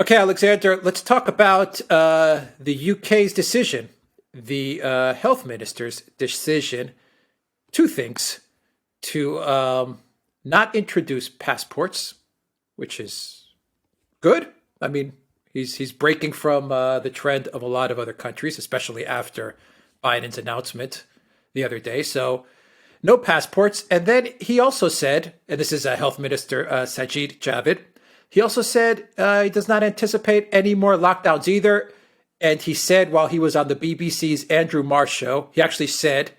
Okay, Alexander, let's talk about the UK's decision, the health minister's decision. Two things: to not introduce passports, which is good. I mean, he's breaking from the trend of a lot of other countries, especially after Biden's announcement the other day. So no passports. And then he also said, and this is Health Minister Sajid Javid, he also said he does not anticipate any more lockdowns either. And he said while he was on the BBC's Andrew Marr show, he actually said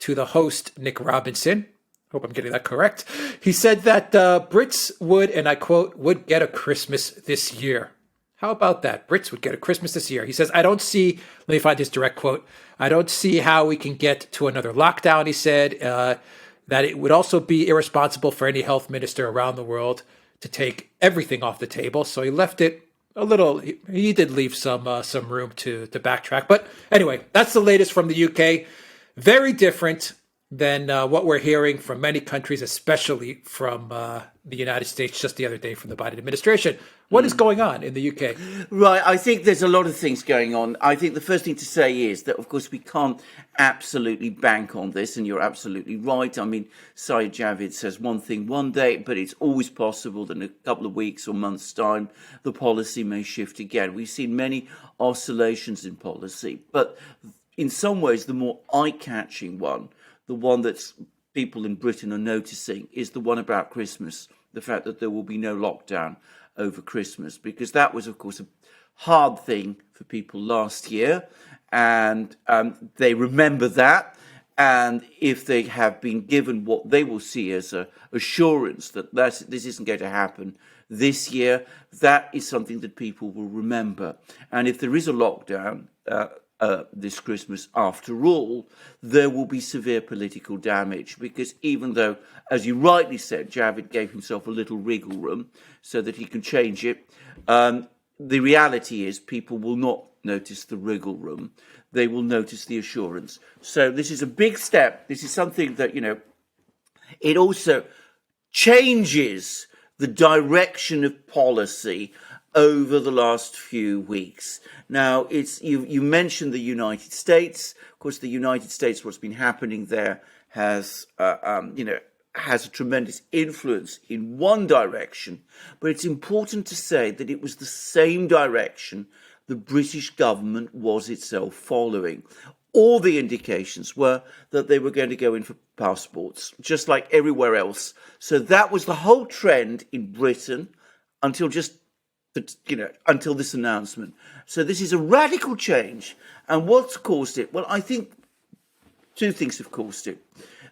to the host, Nick Robinson, hope I'm getting that correct, he said that Brits would, and I quote, would get a Christmas this year. How about that? Brits would get a Christmas this year. He says, I don't see, let me find his direct quote, I don't see how we can get to another lockdown, he said, that it would also be irresponsible for any health minister around the world to take everything off the table. So he left it a little, he did leave some room to backtrack. But anyway, that's the latest from the UK. Very different than what we're hearing from many countries, especially from the United States just the other day from the Biden administration. What is going on in the UK? Right, I think there's a lot of things going on. I think the first thing to say is that, of course, we can't absolutely bank on this, and you're absolutely right. I mean, Sajid Javid says one thing one day, but it's always possible that in a couple of weeks or months' time, the policy may shift again. We've seen many oscillations in policy, but in some ways, the more eye-catching one, the one that people in Britain are noticing, is the one about Christmas, the fact that there will be no lockdown over Christmas, because that was, of course, a hard thing for people last year, and they remember that. And if they have been given what they will see as a assurance that this isn't going to happen this year, that is something that people will remember. And if there is a lockdown this Christmas, after all, there will be severe political damage, because even though, as you rightly said, Javid gave himself a little wriggle room so that he can change it, the reality is people will not notice the wriggle room. They will notice the assurance. So this is a big step. This is something that, it also changes the direction of policy over the last few weeks. Now, it's you mentioned the United States. Of course, the United States, what's been happening there has a tremendous influence in one direction, but it's important to say that it was the same direction the British government was itself following. All the indications were that they were going to go in for passports, just like everywhere else. So that was the whole trend in Britain until until this announcement. So this is a radical change. And what's caused it? Well, I think two things have caused it.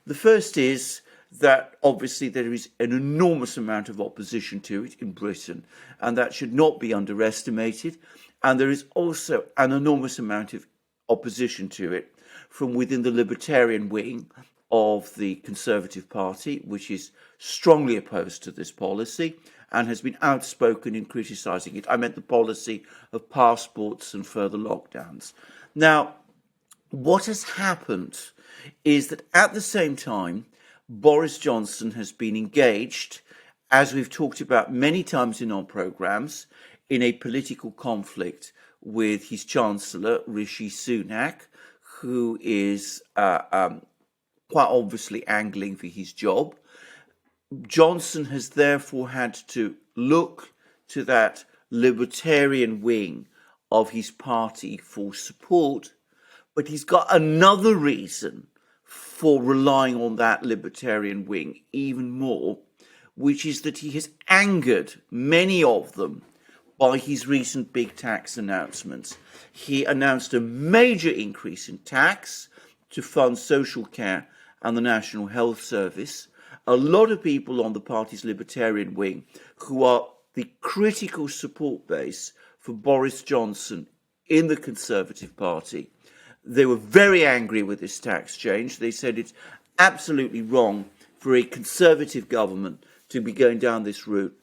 The first is that obviously there is an enormous amount of opposition to it in Britain, and that should not be underestimated. And there is also an enormous amount of opposition to it from within the libertarian wing of the Conservative Party, which is strongly opposed to this policy and has been outspoken in criticising it. I meant the policy of passports and further lockdowns. Now, what has happened is that at the same time, Boris Johnson has been engaged, as we've talked about many times in our programmes, in a political conflict with his Chancellor, Rishi Sunak, who is quite obviously angling for his job. Johnson has therefore had to look to that libertarian wing of his party for support, but he's got another reason for relying on that libertarian wing even more, which is that he has angered many of them by his recent big tax announcements. He announced a major increase in tax to fund social care and the National Health Service. A lot of people on the party's libertarian wing, who are the critical support base for Boris Johnson in the Conservative Party, they were very angry with this tax change. They said it's absolutely wrong for a Conservative government to be going down this route.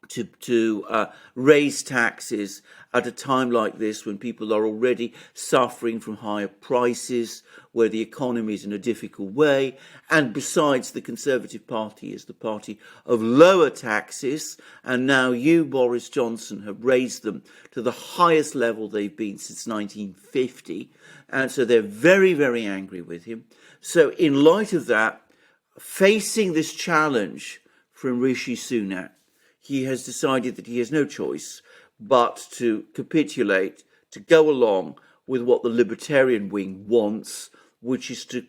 to raise taxes at a time like this when people are already suffering from higher prices, where the economy is in a difficult way. And besides, the Conservative Party is the party of lower taxes. And now you, Boris Johnson, have raised them to the highest level they've been since 1950. And so they're very, very angry with him. So in light of that, facing this challenge from Rishi Sunak, he has decided that he has no choice but to capitulate, to go along with what the Libertarian wing wants, which is to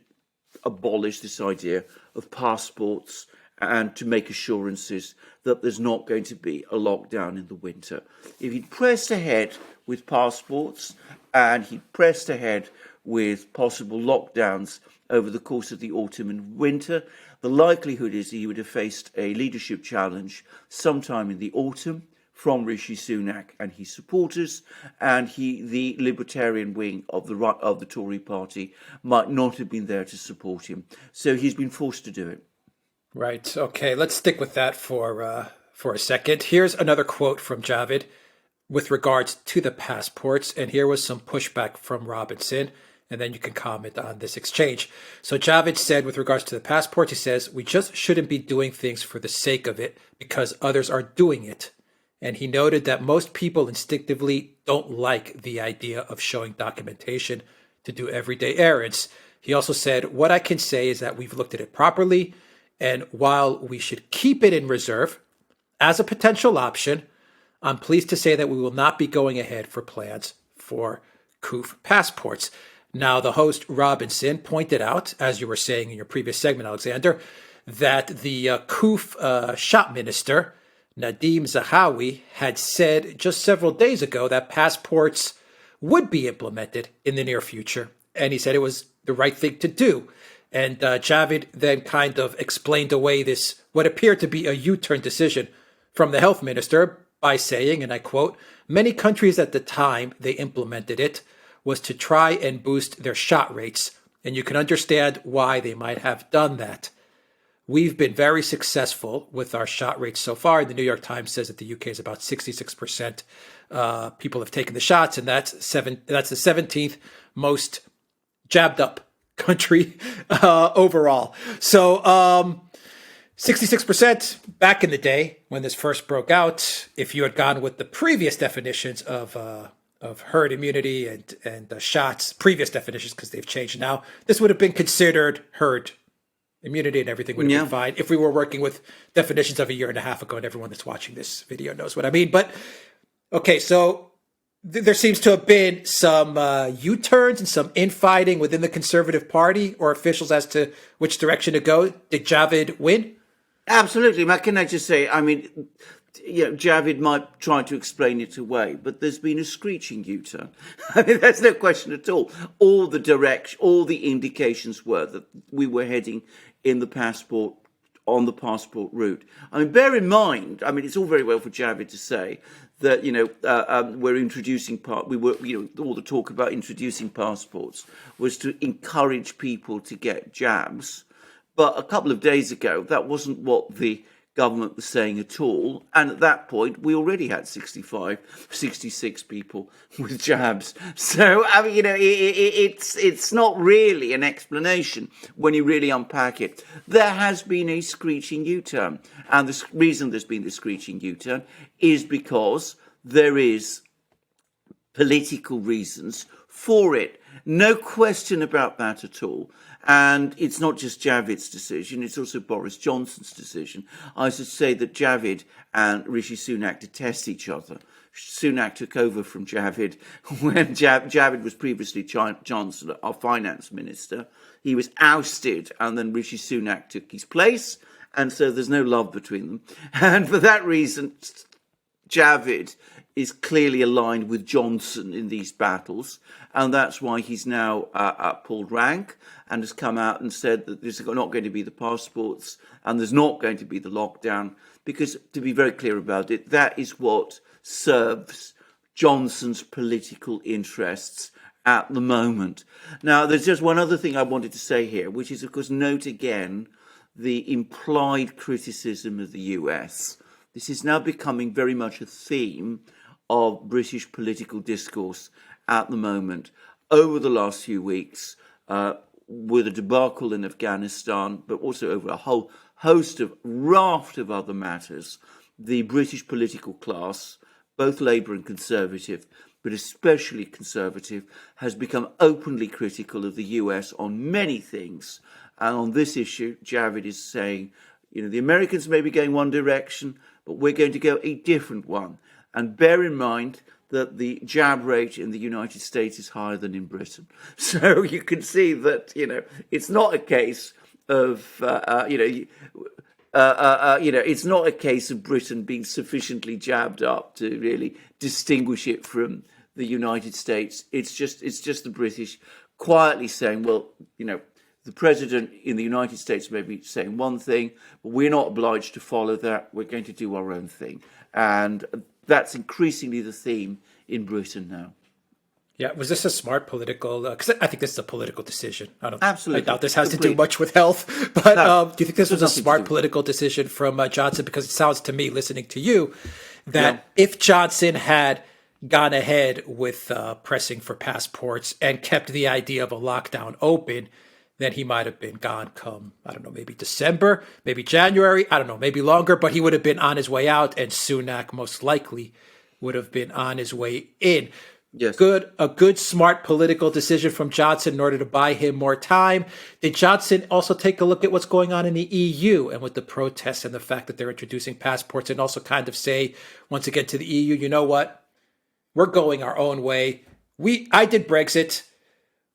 abolish this idea of passports and to make assurances that there's not going to be a lockdown in the winter. If he'd pressed ahead with passports and he'd pressed ahead with possible lockdowns over the course of the autumn and winter, the likelihood is he would have faced a leadership challenge sometime in the autumn from Rishi Sunak and his supporters, and the Libertarian wing of the Tory party might not have been there to support him. So he's been forced to do it. Right. Okay. Let's stick with that for a second. Here's another quote from Javid with regards to the passports, and here was some pushback from Robinson. And then you can comment on this exchange. So Javid said with regards to the passports, he says, we just shouldn't be doing things for the sake of it because others are doing it. And he noted that most people instinctively don't like the idea of showing documentation to do everyday errands. He also said, what I can say is that we've looked at it properly. And while we should keep it in reserve as a potential option, I'm pleased to say that we will not be going ahead for plans for COOF passports. Now, the host, Robinson, pointed out, as you were saying in your previous segment, Alexander, that the COOF shop minister, Nadeem Zahawi, had said just several days ago that passports would be implemented in the near future. And he said it was the right thing to do. And Javid then kind of explained away this, what appeared to be a U-turn decision from the health minister by saying, and I quote, many countries at the time they implemented it was to try and boost their shot rates, and you can understand why they might have done that. We've been very successful with our shot rates so far. The New York Times says that the UK is about 66% people have taken the shots, and that's the 17th most jabbed up country overall. So 66% back in the day when this first broke out, if you had gone with the previous definitions of herd immunity and shots, previous definitions, because they've changed now, this would have been considered herd immunity and everything would have been fine if we were working with definitions of a year and a half ago, and everyone that's watching this video knows what I mean. But, okay, so there seems to have been some U-turns and some infighting within the Conservative Party or officials as to which direction to go. Did Javid win? Absolutely. Can I just say, I mean, Javid might try to explain it away, but there's been a screeching U-turn. I mean, there's no question at all. All the indications were that we were heading on the passport route. I mean, bear in mind, I mean, it's all very well for Javid to say that, we're introducing all the talk about introducing passports was to encourage people to get jabs. But a couple of days ago, that wasn't what the government was saying at all. And at that point, we already had 66 people with jabs. So, I mean, it's not really an explanation when you really unpack it. There has been a screeching U-turn. And the reason there's been the screeching U-turn is because there is political reasons for it. No question about that at all. And it's not just Javid's decision, it's also Boris Johnson's decision. I should say that Javid and Rishi Sunak detest each other. Sunak took over from Javid when Javid was previously Chancellor, our finance minister. He was ousted, and then Rishi Sunak took his place, and so there's no love between them. And for that reason, Javid is clearly aligned with Johnson in these battles, and that's why he's now pulled rank and has come out and said that there's not going to be the passports and there's not going to be the lockdown, because, to be very clear about it, that is what serves Johnson's political interests at the moment. Now, there's just one other thing I wanted to say here, which is, of course, note again the implied criticism of the US This is now becoming very much a theme of British political discourse at the moment. Over the last few weeks, with a debacle in Afghanistan, but also over a whole raft of other matters, the British political class, both Labour and Conservative, but especially Conservative, has become openly critical of the US on many things. And on this issue, Javid is saying, the Americans may be going one direction, but we're going to go a different one. And bear in mind that the jab rate in the United States is higher than in Britain. So you can see that, it's not a case of, it's not a case of Britain being sufficiently jabbed up to really distinguish it from the United States. It's just the British quietly saying, well, the president in the United States may be saying one thing, but we're not obliged to follow that. We're going to do our own thing. And that's increasingly the theme in Britain now. Yeah, was this a smart political? Because I think this is a political decision. Absolutely. I doubt this has to do much with health. But do you think this was a smart political decision from Johnson? Because it sounds to me, listening to you, that if Johnson had gone ahead with pressing for passports and kept the idea of a lockdown open, then he might have been gone come, I don't know, maybe December, maybe January, I don't know, maybe longer, but he would have been on his way out, and Sunak most likely would have been on his way in. Yes. A good, smart political decision from Johnson in order to buy him more time. Did Johnson also take a look at what's going on in the EU and with the protests and the fact that they're introducing passports, and also kind of say, once again, to the EU, you know what? We're going our own way. I did Brexit.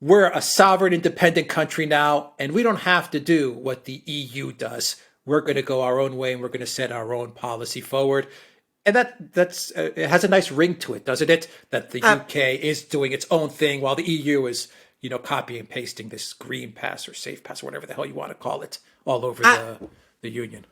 We're a sovereign, independent country now, and we don't have to do what the EU does. We're going to go our own way, and we're going to set our own policy forward. And that's it has a nice ring to it, doesn't it? That the UK is doing its own thing while the EU is, copy and pasting this green pass or safe pass or whatever the hell you want to call it all over the union.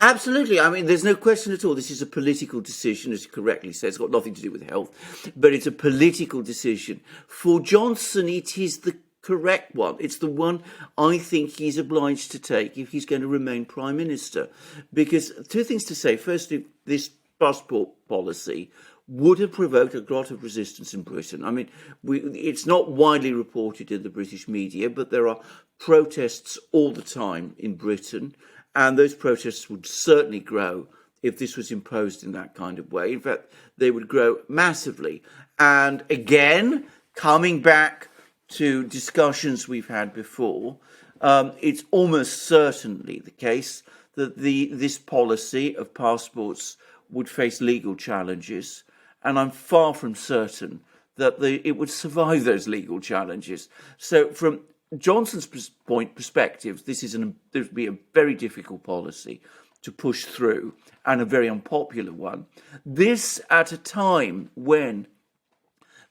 Absolutely. I mean, there's no question at all. This is a political decision, as you correctly said. It's got nothing to do with health, but it's a political decision. For Johnson, it is the correct one. It's the one I think he's obliged to take if he's going to remain Prime Minister. Because two things to say. Firstly, this passport policy would have provoked a lot of resistance in Britain. I mean, it's not widely reported in the British media, but there are protests all the time in Britain. And those protests would certainly grow if this was imposed in that kind of way. In fact, they would grow massively. And again, coming back to discussions we've had before, it's almost certainly the case that this policy of passports would face legal challenges. And I'm far from certain that it would survive those legal challenges. So from Johnson's perspective, this would be a very difficult policy to push through, and a very unpopular one. This at a time when,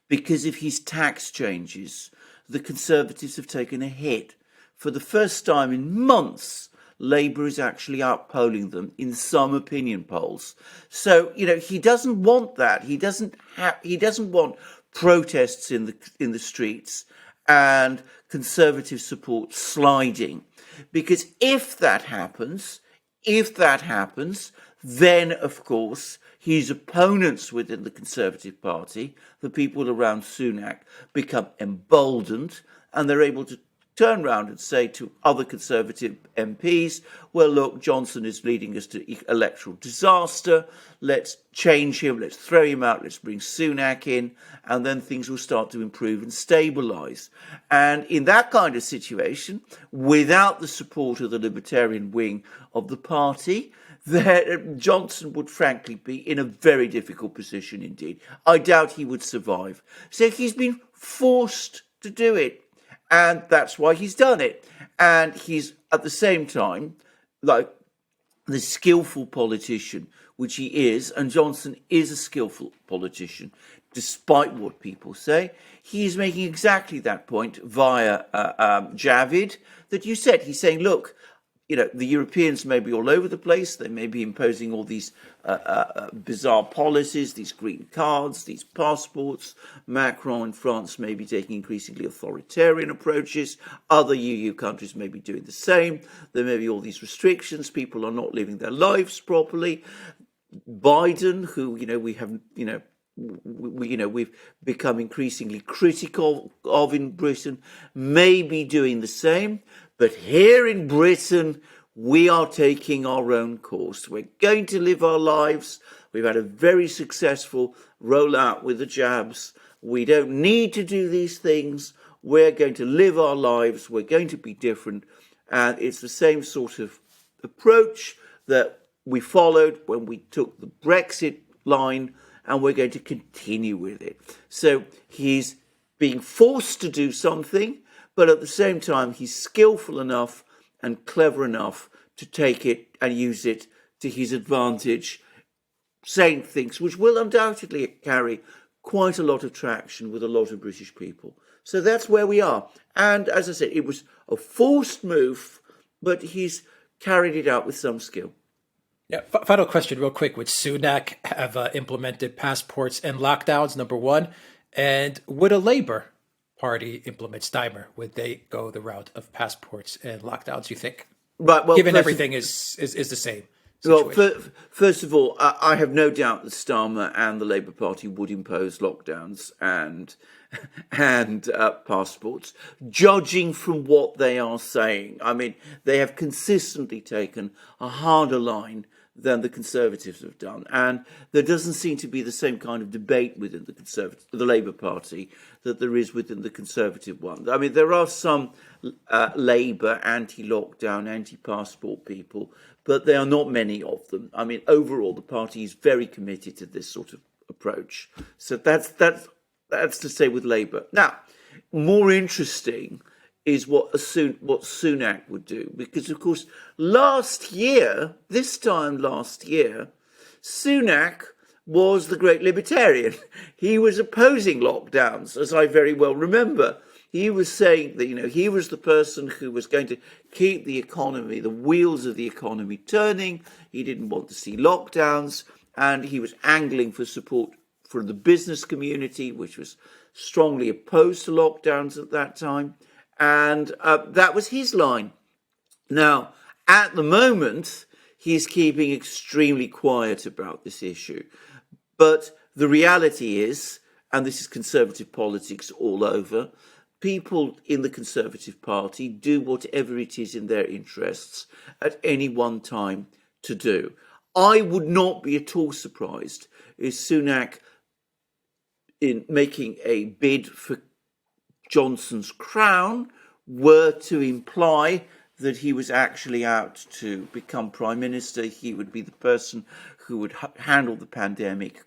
because of his tax changes, the Conservatives have taken a hit. For the first time in months, Labour is actually outpolling them in some opinion polls. So, he doesn't want that. He doesn't want protests in the streets and Conservative support sliding. Because if that happens, then, of course, his opponents within the Conservative Party, the people around Sunak, become emboldened, and they're able to turn around and say to other Conservative MPs, well, look, Johnson is leading us to electoral disaster. Let's change him. Let's throw him out. Let's bring Sunak in. And then things will start to improve and stabilise. And in that kind of situation, without the support of the Libertarian wing of the party, Johnson would frankly be in a very difficult position indeed. I doubt he would survive. So he's been forced to do it. And that's why he's done it. And he's, at the same time, like the skillful politician, which he is, and Johnson is a skillful politician, despite what people say. He is making exactly that point via Javid that you said. He's saying, look, the Europeans may be all over the place. They may be imposing all these bizarre policies, these green cards, these passports. Macron in France may be taking increasingly authoritarian approaches. Other EU countries may be doing the same. There may be all these restrictions. People are not living their lives properly. Biden, who we've become increasingly critical of in Britain, may be doing the same. But here in Britain, we are taking our own course. We're going to live our lives. We've had a very successful rollout with the jabs. We don't need to do these things. We're going to live our lives. We're going to be different. And it's the same sort of approach that we followed when we took the Brexit line, and we're going to continue with it. So he's being forced to do something, but at the same time, he's skillful enough and clever enough to take it and use it to his advantage, saying things which will undoubtedly carry quite a lot of traction with a lot of British people. So that's where we are. And as I said, it was a forced move, but he's carried it out with some skill. Yeah. Final question, real quick. Would Sunak have implemented passports and lockdowns, number one? And would a Labour Party implement Steimer? Would they go the route of passports and lockdowns, you think? Right. Well, given everything is the same situation. Well, first of all, I have no doubt that Starmer and the Labour Party would impose lockdowns and passports, judging from what they are saying. I mean, they have consistently taken a harder line than the Conservatives have done, and there doesn't seem to be the same kind of debate within the Labour Party that there is within the Conservative one. I mean, there are some Labour anti-lockdown, anti-passport people, but there are not many of them. I mean, overall, the party is very committed to this sort of approach. So that's to say with Labour. Now, more interesting is what Sunak would do, because of course this time last year, Sunak was the great libertarian. He was opposing lockdowns, as I very well remember. He was saying that he was the person who was going to keep the economy, the wheels of the economy turning. He didn't want to see lockdowns, and he was angling for support from the business community, which was strongly opposed to lockdowns at that time. And that was his line. Now, at the moment, he's keeping extremely quiet about this issue. But the reality is, and this is Conservative politics all over, people in the Conservative Party do whatever it is in their interests at any one time to do. I would not be at all surprised if Sunak, in making a bid for Johnson's crown, were to imply that he was actually out to become Prime Minister. He would be the person who would handle the pandemic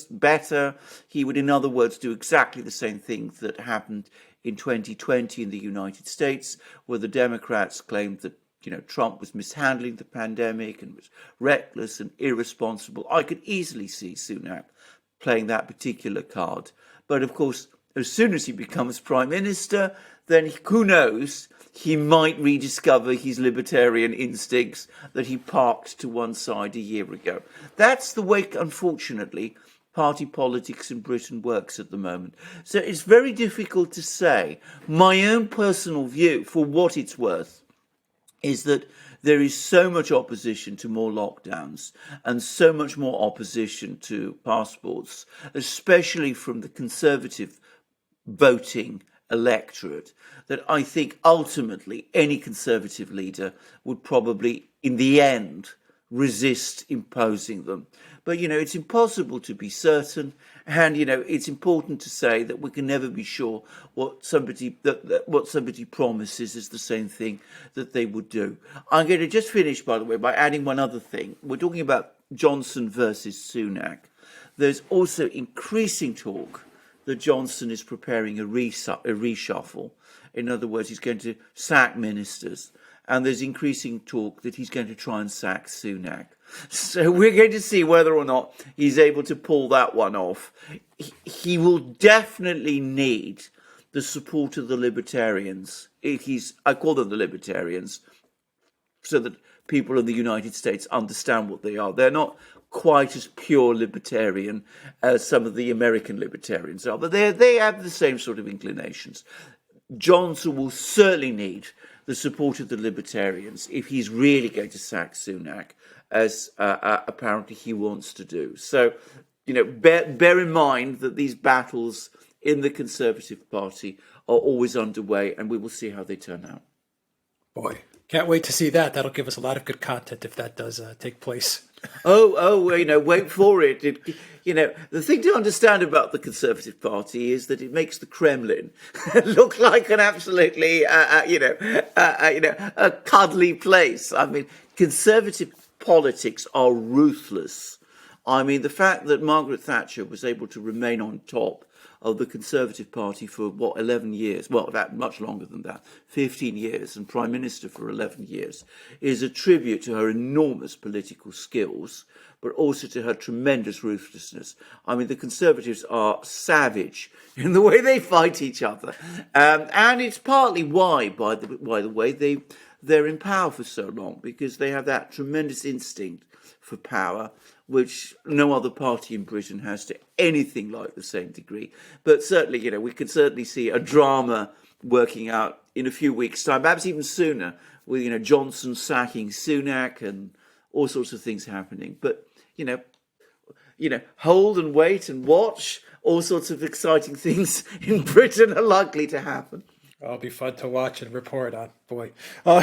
better. He would, in other words, do exactly the same thing that happened in 2020 in the United States, where the Democrats claimed that Trump was mishandling the pandemic and was reckless and irresponsible. I could easily see Sunak playing that particular card. But of course, as soon as he becomes Prime Minister, then who knows, he might rediscover his libertarian instincts that he parked to one side a year ago. That's the way, unfortunately, party politics in Britain works at the moment. So it's very difficult to say. My own personal view, for what it's worth, is that there is so much opposition to more lockdowns and so much more opposition to passports, especially from the Conservative voting electorate, that I think ultimately any Conservative leader would probably, in the end, resist imposing them. But, it's impossible to be certain. And, it's important to say that we can never be sure what somebody promises is the same thing that they would do. I'm going to just finish, by the way, by adding one other thing. We're talking about Johnson versus Sunak. There's also increasing talk that Johnson is preparing a reshuffle. In other words, he's going to sack ministers. And there's increasing talk that he's going to try and sack Sunak. So we're going to see whether or not he's able to pull that one off. He will definitely need the support of the libertarians. I call them the libertarians, so that people in the United States understand what they are. They're not quite as pure libertarian as some of the American libertarians are, but they have the same sort of inclinations. Johnson will certainly need the support of the libertarians if he's really going to sack Sunak as apparently he wants to do. So, bear in mind that these battles in the Conservative Party are always underway, and we will see how they turn out. Boy, can't wait to see that. That'll give us a lot of good content if that does take place. Wait for it. The thing to understand about the Conservative Party is that it makes the Kremlin look like an absolutely, a cuddly place. I mean, Conservative politics are ruthless. I mean, the fact that Margaret Thatcher was able to remain on top of the Conservative Party for 11 years, that much longer than that, 15 years, and Prime Minister for 11 years, is a tribute to her enormous political skills, but also to her tremendous ruthlessness. I mean, the Conservatives are savage in the way they fight each other, and it's partly why, by the way, they're in power for so long, because they have that tremendous instinct for power, which no other party in Britain has to anything like the same degree. But certainly, we can certainly see a drama working out in a few weeks' time, perhaps even sooner, with, Johnson sacking Sunak and all sorts of things happening. But, hold and wait and watch. All sorts of exciting things in Britain are likely to happen. It'll be fun to watch and report on. Boy. All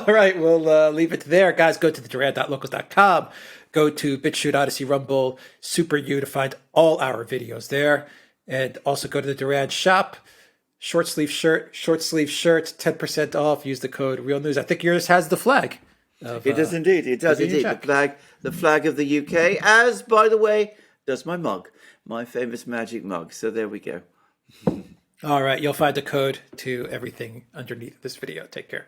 right, we'll leave it there. Guys, go to the Duran.locals.com. Go to BitChute, ODYSEE, Rumble, Super U to find all our videos there. And also go to the Duran shop. Short sleeve shirt, 10% off. Use the code REALNEWS. I think yours has the flag. It does indeed. It does indeed. The flag of the UK, as, by the way, does my mug, my famous magic mug. So there we go. All right, you'll find a code to everything underneath this video. Take care.